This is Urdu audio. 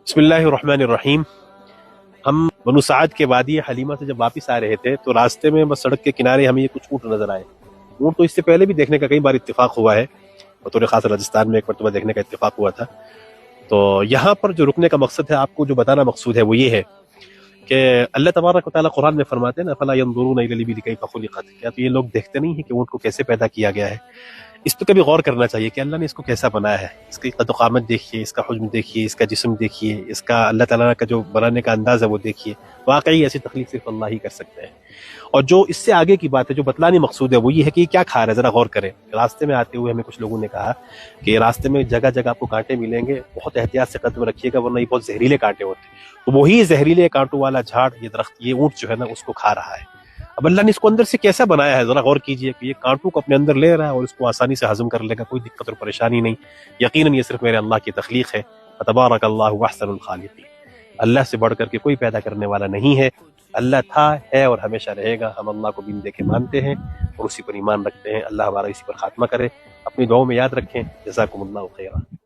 بسم اللہ الرحمن الرحیم۔ ہم بنو سعد کے وادی حلیمہ سے جب واپس آ رہے تھے تو راستے میں بس سڑک کے کنارے ہمیں یہ کچھ اونٹ نظر آئے۔ اونٹ تو اس سے پہلے بھی دیکھنے کا کئی بار اتفاق ہوا ہے، بطور خاص راجستھان میں ایک مرتبہ دیکھنے کا اتفاق ہوا تھا۔ تو یہاں پر جو رکنے کا مقصد ہے، آپ کو جو بتانا مقصود ہے وہ یہ ہے کہ اللہ تبارک و تعالیٰ قرآن میں فرماتے ہیں نا فَلَا يَنظُرُونَ إِلَى الْإِبِلِ كَيْفَ خُلِقَتْ، کیا تو یہ لوگ دیکھتے نہیں ہیں کہ اونٹ کو کیسے پیدا کیا گیا ہے؟ اس پہ کبھی غور کرنا چاہیے کہ اللہ نے اس کو کیسا بنایا ہے۔ اس کی قد و قامت دیکھیے، اس کا حجم دیکھیے، اس کا جسم دیکھیے، اس کا اللہ تعالیٰ کا جو بنانے کا انداز ہے وہ دیکھیے۔ واقعی ایسی تخلیق صرف اللہ ہی کر سکتے ہیں۔ اور جو اس سے آگے کی بات ہے، جو بتلانی مقصود ہے، وہ یہ ہے کہ یہ کیا کھا رہا ہے، ذرا غور کریں۔ راستے میں آتے ہوئے ہمیں کچھ لوگوں نے کہا کہ راستے میں جگہ جگہ آپ کو کانٹے ملیں گے، بہت احتیاط سے قدم رکھیے گا ورنہ یہ بہت زہریلے کانٹے ہوتے ہیں۔ تو وہی زہریلے کانٹوں والا جھاڑ، یہ درخت، یہ اونٹ جو ہے نا اس کو کھا رہا ہے۔ اب اللہ نے اس کو اندر سے کیسا بنایا ہے، ذرا غور کیجئے کہ یہ کانٹوں کو اپنے اندر لے رہا ہے اور اس کو آسانی سے ہضم کر لے گا، کوئی دقت اور پریشانی نہیں۔ یقیناً یہ صرف میرے اللہ کی تخلیق ہے۔ تبارک اللہ احسن الخالقین، اللہ سے بڑھ کر کے کوئی پیدا کرنے والا نہیں ہے۔ اللہ تھا، ہے اور ہمیشہ رہے گا۔ ہم اللہ کو بن دیکھے مانتے ہیں اور اسی پر ایمان رکھتے ہیں۔ اللہ ہمارا اسی پر خاتمہ کرے۔ اپنی دعاؤں میں یاد رکھیں۔ جزاکم اللہ خیرا۔